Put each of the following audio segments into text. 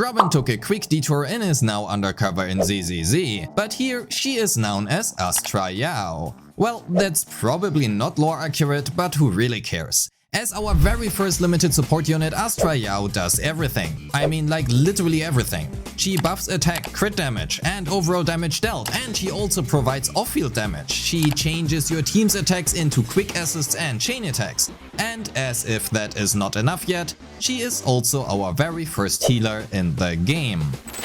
Robin took a quick detour and is now undercover in ZZZ, but here she is known as Astra Yao. Well, that's probably not lore accurate, but who really cares? As our very first limited support unit, Astra Yao does everything. I mean, like literally everything. She buffs attack, crit damage and overall damage dealt, and she also provides off-field damage. She changes your team's attacks into quick assists and chain attacks. And as if that is not enough yet, she is also our very first healer in the game.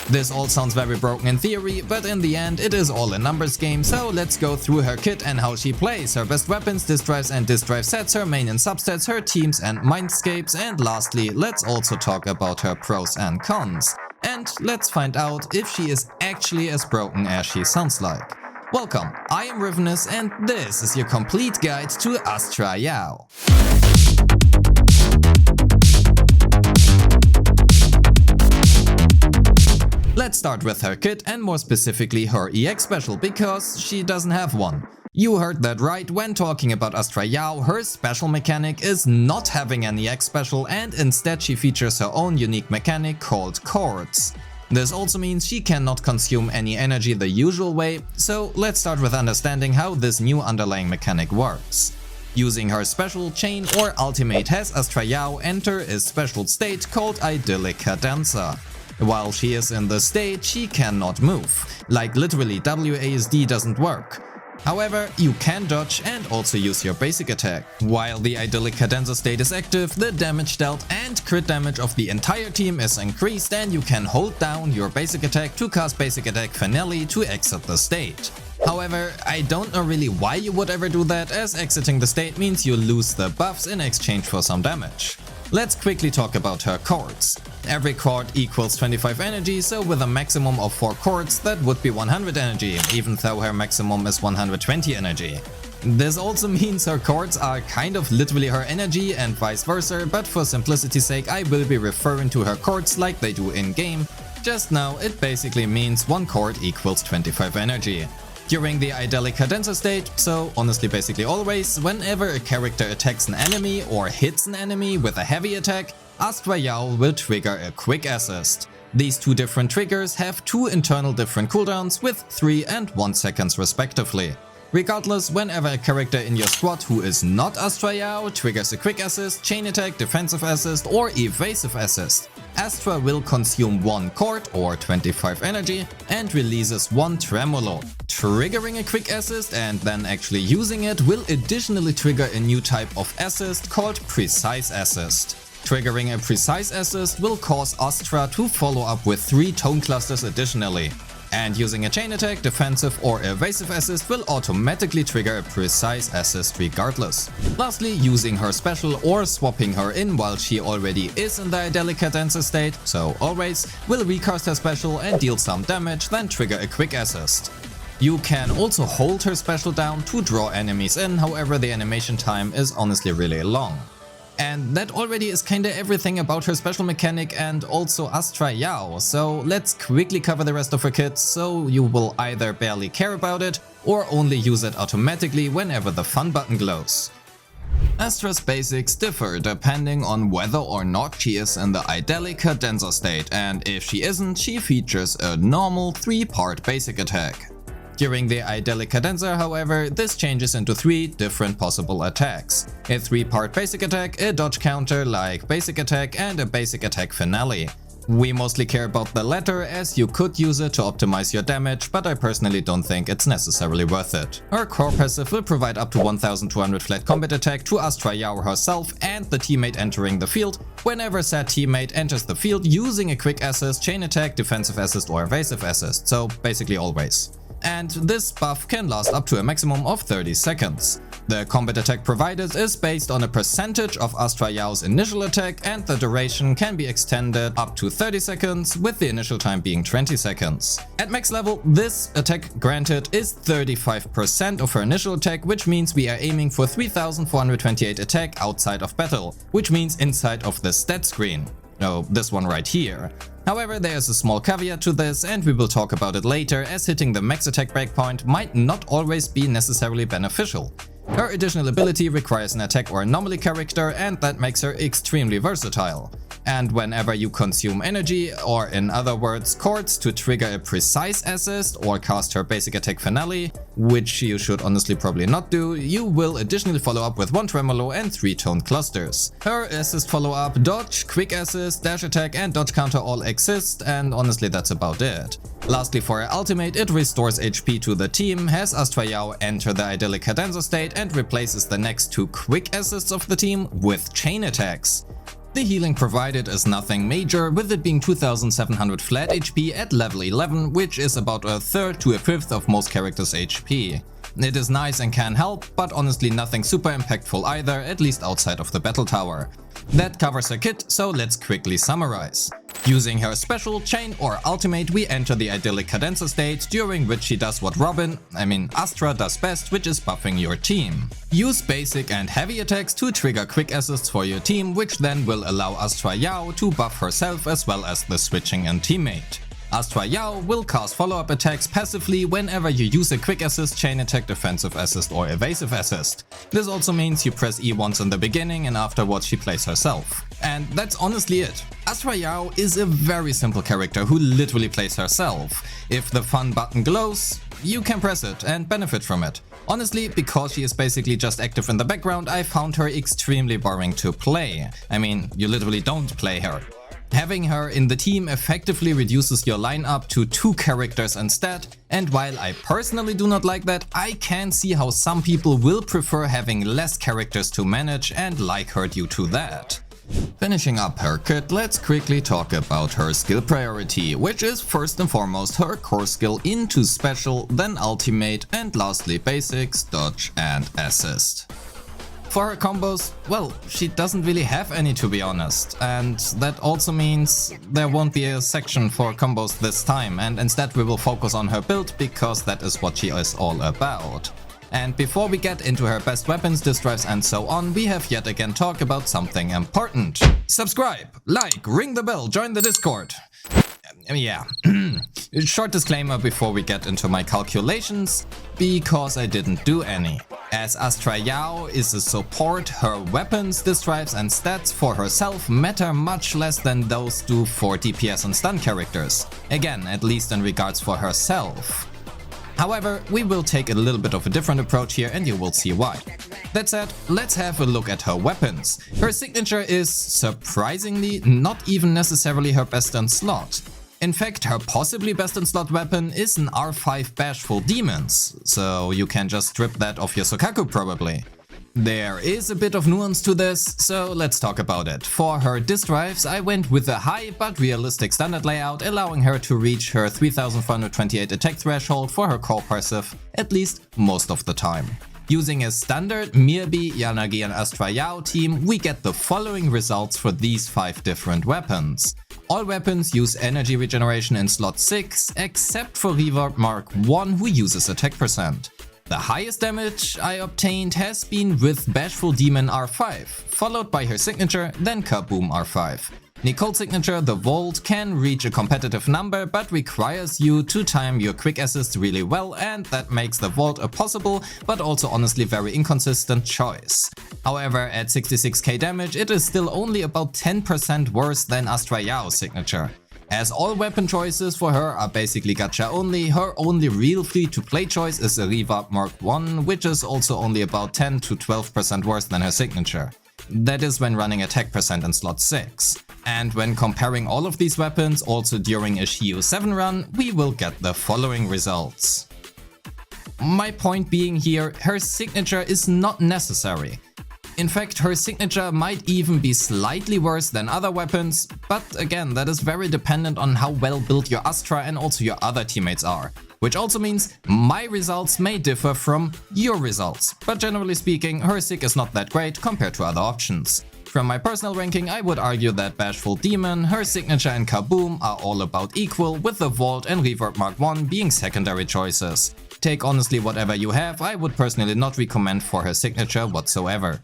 This all sounds very broken in theory, but in the end it is all a numbers game, so let's go through her kit and how she plays, her best weapons, disk drives and disk drive sets, her main and substats, her teams and Mindscapes, and lastly, let's also talk about her pros and cons. And let's find out if she is actually as broken as she sounds like. Welcome, I am Rivenous and this is your complete guide to Astra Yao. Let's start with her kit and more specifically her EX special, because she doesn't have one. You heard that right, when talking about Astra Yao, her special mechanic is not having an EX special and instead she features her own unique mechanic called chords. This also means she cannot consume any energy the usual way, so let's start with understanding how this new underlying mechanic works. Using her special, chain or ultimate has Astra Yao enter a special state called idyllic cadenza. While she is in this state, she cannot move, like literally WASD doesn't work. However, you can dodge and also use your basic attack. While the idyllic cadenza state is active, the damage dealt and crit damage of the entire team is increased and you can hold down your basic attack to cast basic attack finale to exit the state. However, I don't know really why you would ever do that, as exiting the state means you lose the buffs in exchange for some damage. Let's quickly talk about her chords. Every chord equals 25 energy, so with a maximum of 4 chords that would be 100 energy, even though her maximum is 120 energy. This also means her chords are kind of literally her energy and vice versa, but for simplicity's sake I will be referring to her chords like they do in game. Just now it basically means 1 chord equals 25 energy. During the idyllic cadenza state, so honestly basically always, whenever a character attacks an enemy or hits an enemy with a heavy attack, Astra Yao will trigger a quick assist. These two different triggers have 2 internal different cooldowns with 3 and 1 seconds respectively. Regardless, whenever a character in your squad who is not Astra Yao triggers a quick assist, chain attack, defensive assist or evasive assist, Astra will consume 1 chord or 25 energy and releases 1 tremolo. Triggering a quick assist and then actually using it will additionally trigger a new type of assist called precise assist. Triggering a precise assist will cause Astra to follow up with 3 tone clusters additionally. And using a chain attack, defensive or evasive assist will automatically trigger a precise assist regardless. Lastly, using her special or swapping her in while she already is in the idyllic cadenza state, so always, will recast her special and deal some damage, then trigger a quick assist. You can also hold her special down to draw enemies in, however the animation time is honestly really long. And that already is kinda everything about her special mechanic and also Astra Yao, so let's quickly cover the rest of her kit so you will either barely care about it or only use it automatically whenever the fun button glows. Astra's basics differ depending on whether or not she is in the idyllic cadenza state, and if she isn't, she features a normal 3-part basic attack. During the idyllic cadenza, however, this changes into 3 different possible attacks. A 3-part basic attack, a dodge counter like basic attack and a basic attack finale. We mostly care about the latter as you could use it to optimize your damage, but I personally don't think it's necessarily worth it. Her core passive will provide up to 1200 flat combat attack to Astra Yao herself and the teammate entering the field, whenever said teammate enters the field using a quick assist, chain attack, defensive assist or evasive assist, so basically always. And this buff can last up to a maximum of 30 seconds. The combat attack provided is based on a percentage of Astra Yao's initial attack and the duration can be extended up to 30 seconds with the initial time being 20 seconds. At max level, this attack granted is 35% of her initial attack, which means we are aiming for 3428 attack outside of battle, which means inside of the stat screen. Oh, this one right here. However, there is a small caveat to this and we will talk about it later, as hitting the max attack breakpoint might not always be necessarily beneficial. Her additional ability requires an attack or anomaly character and that makes her extremely versatile. And whenever you consume energy, or in other words, chords, to trigger a precise assist or cast her basic attack finale, which you should honestly probably not do, you will additionally follow up with 1 tremolo and 3 toned clusters. Her assist follow-up, dodge, quick assist, dash attack and dodge counter all exist, and honestly that's about it. Lastly, for her ultimate, it restores HP to the team, has Astra Yao enter the idyllic cadenza state and replaces the next 2 quick assists of the team with chain attacks. The healing provided is nothing major, with it being 2700 flat HP at level 11, which is about a third to a fifth of most characters' HP. It is nice and can help, but honestly nothing super impactful either, at least outside of the battle tower. That covers her kit, so let's quickly summarize. Using her special, chain or ultimate, we enter the idyllic cadenza state, during which she does what Astra does best, which is buffing your team. Use basic and heavy attacks to trigger quick assists for your team, which then will allow Astra Yao to buff herself as well as the switching and teammate. Astra Yao will cast follow-up attacks passively whenever you use a quick assist, chain attack, defensive assist or evasive assist. This also means you press E once in the beginning and afterwards she plays herself. And that's honestly it. Astra Yao is a very simple character who literally plays herself. If the fun button glows, you can press it and benefit from it. Honestly, because she is basically just active in the background, I found her extremely boring to play. You literally don't play her. Having her in the team effectively reduces your lineup to 2 characters instead, and while I personally do not like that, I can see how some people will prefer having less characters to manage and like her due to that. Finishing up her kit, let's quickly talk about her skill priority, which is first and foremost her core skill into special, then ultimate, and lastly basics, dodge and assist. For her combos, well, she doesn't really have any to be honest, and that also means there won't be a section for combos this time, and instead we will focus on her build because that is what she is all about. And before we get into her best weapons, disk drives and so on, we have yet again talked about something important. Subscribe, like, ring the bell, join the Discord. Yeah, short disclaimer before we get into my calculations, because I didn't do any. As Astra Yao is a support, her weapons, disk drives and stats for herself matter much less than those do for DPS and stun characters. Again, at least in regards for herself. However, we will take a little bit of a different approach here and you will see why. That said, let's have a look at her weapons. Her signature is, surprisingly, not even necessarily her best in slot. In fact, her possibly best in slot weapon is an R5 Bashful Demons, so you can just strip that off your Sokaku probably. There is a bit of nuance to this, so let's talk about it. For her disk drives, I went with a high but realistic standard layout, allowing her to reach her 3428 attack threshold for her core passive, at least most of the time. Using a standard Mirbi, Yanagi and Astra Yao team, we get the following results for these 5 different weapons. All weapons use energy regeneration in slot 6, except for Reverb Mark 1 who uses attack %. The highest damage I obtained has been with Bashful Demon R5, followed by her signature, then Kaboom R5. Nicole's signature, the Volt, can reach a competitive number but requires you to time your quick assist really well, and that makes the Volt a possible but also honestly very inconsistent choice. However, at 66k damage it is still only about 10% worse than Astra Yao's signature. As all weapon choices for her are basically gacha only, her only real free-to-play choice is a Reverb Mark 1, which is also only about 10 to 12% worse than her signature. That is when running attack % in slot 6. And when comparing all of these weapons, also during a Shio 7 run, we will get the following results. My point being here, her signature is not necessary. In fact, her signature might even be slightly worse than other weapons, but again, that is very dependent on how well built your Astra and also your other teammates are. Which also means my results may differ from your results, but generally speaking, her sig is not that great compared to other options. From my personal ranking, I would argue that Bashful Demon, her signature and Kaboom are all about equal, with the Vault and Reverb Mark 1 being secondary choices. Take honestly whatever you have, I would personally not recommend for her signature whatsoever.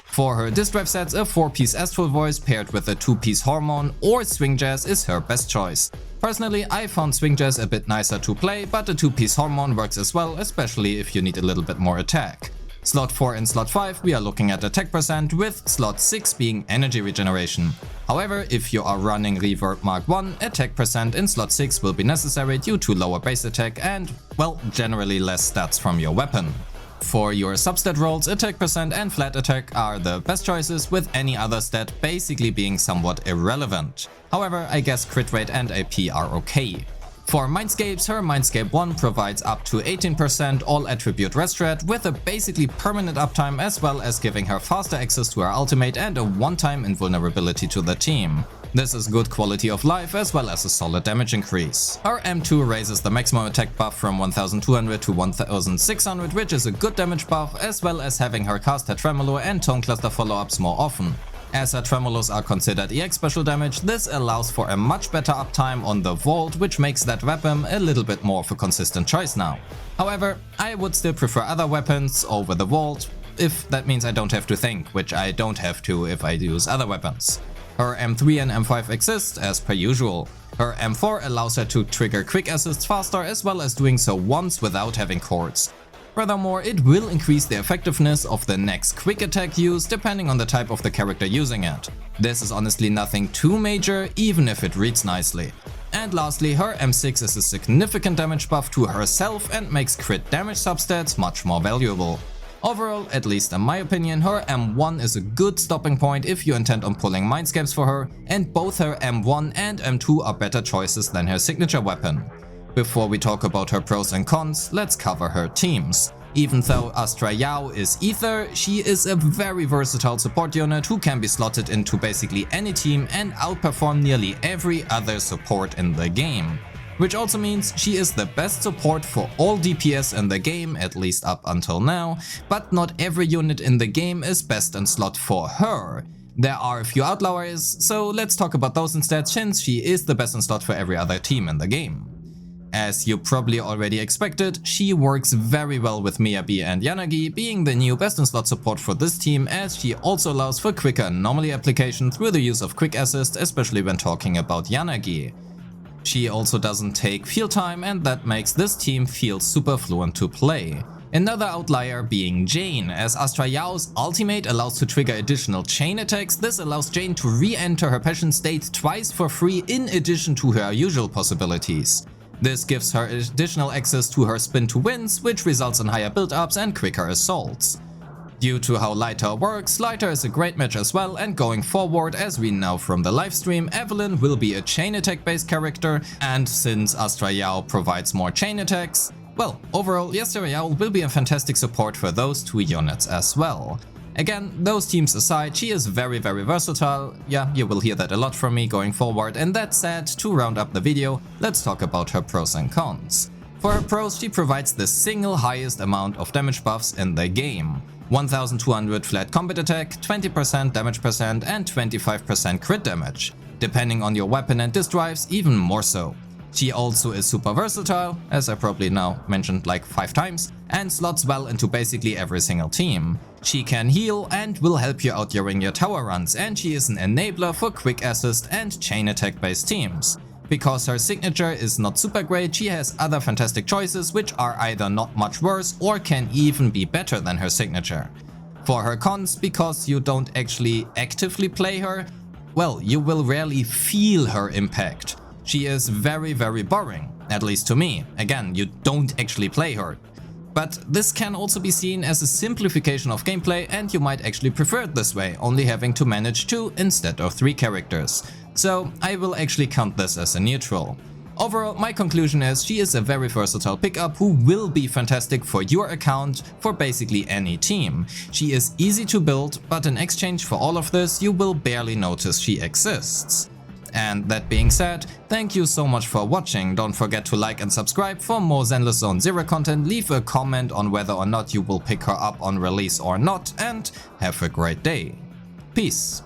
For her disk drive sets, a 4-piece Astral Voice paired with a 2-piece Hormone or Swing Jazz is her best choice. Personally, I found Swing Jazz a bit nicer to play, but a 2-piece Hormone works as well, especially if you need a little bit more attack. Slot 4 and slot 5 we are looking at attack percent, with slot 6 being energy regeneration. However, if you are running Reverb Mark 1, attack percent in slot 6 will be necessary due to lower base attack and, well, generally less stats from your weapon. For your substat rolls, attack percent and flat attack are the best choices, with any other stat basically being somewhat irrelevant. However, I guess crit rate and AP are okay. For Mindscapes, her Mindscape 1 provides up to 18% all attribute rest rate with a basically permanent uptime, as well as giving her faster access to her ultimate and a one-time invulnerability to the team. This is good quality of life as well as a solid damage increase. Her M2 raises the maximum attack buff from 1200 to 1600, which is a good damage buff, as well as having her cast her Tremolo and Tone Cluster follow-ups more often. As her Tremolos are considered EX special damage, this allows for a much better uptime on the Vault, which makes that weapon a little bit more of a consistent choice now. However, I would still prefer other weapons over the Vault, if that means I don't have to think, which I don't have to if I use other weapons. Her M3 and M5 exist as per usual. Her M4 allows her to trigger quick assists faster, as well as doing so once without having cords. Furthermore, it will increase the effectiveness of the next quick attack use depending on the type of the character using it. This is honestly nothing too major, even if it reads nicely. And lastly, her M6 is a significant damage buff to herself and makes crit damage substats much more valuable. Overall, at least in my opinion, her M1 is a good stopping point if you intend on pulling Mindscapes for her, and both her M1 and M2 are better choices than her signature weapon. Before we talk about her pros and cons, let's cover her teams. Even though Astra Yao is Ether, she is a very versatile support unit who can be slotted into basically any team and outperform nearly every other support in the game. Which also means she is the best support for all DPS in the game, at least up until now, but not every unit in the game is best in slot for her. There are a few outliers, so let's talk about those instead, since she is the best in slot for every other team in the game. As you probably already expected, she works very well with Miyabi and Yanagi, being the new best in slot support for this team, as she also allows for quicker anomaly application through the use of quick assist, especially when talking about Yanagi. She also doesn't take field time, and that makes this team feel super fluent to play. Another outlier being Jane, as Astra Yao's ultimate allows to trigger additional chain attacks. This allows Jane to re-enter her passion state twice for free in addition to her usual possibilities. This gives her additional access to her spin to wins, which results in higher build-ups and quicker assaults. Due to how Lighter works, Lighter is a great match as well, and going forward, as we know from the livestream, Evelyn will be a chain attack based character, and since Astra Yao provides more chain attacks, well, overall Astra Yao will be a fantastic support for those two units as well. Again, those teams aside, she is very versatile. Yeah, you will hear that a lot from me going forward, and that said, to round up the video, let's talk about her pros and cons. For her pros, she provides the single highest amount of damage buffs in the game. 1200 flat combat attack, 20% damage percent and 25% crit damage. Depending on your weapon and disk drives, even more so. She also is super versatile, as I probably now mentioned like 5 times, and slots well into basically every single team. She can heal and will help you out during your tower runs, and she is an enabler for quick assist and chain attack based teams. Because her signature is not super great, she has other fantastic choices which are either not much worse or can even be better than her signature. For her cons, because you don't actually actively play her, well, you will rarely feel her impact. She is very boring, at least to me. Again, you don't actually play her. But this can also be seen as a simplification of gameplay, and you might actually prefer it this way, only having to manage 2 instead of 3 characters. So I will actually count this as a neutral. Overall, my conclusion is she is a very versatile pickup who will be fantastic for your account for basically any team. She is easy to build, but in exchange for all of this, you will barely notice she exists. And that being said, thank you so much for watching. Don't forget to like and subscribe for more Zenless Zone Zero content. Leave a comment on whether or not you will pick her up on release or not, and have a great day. Peace.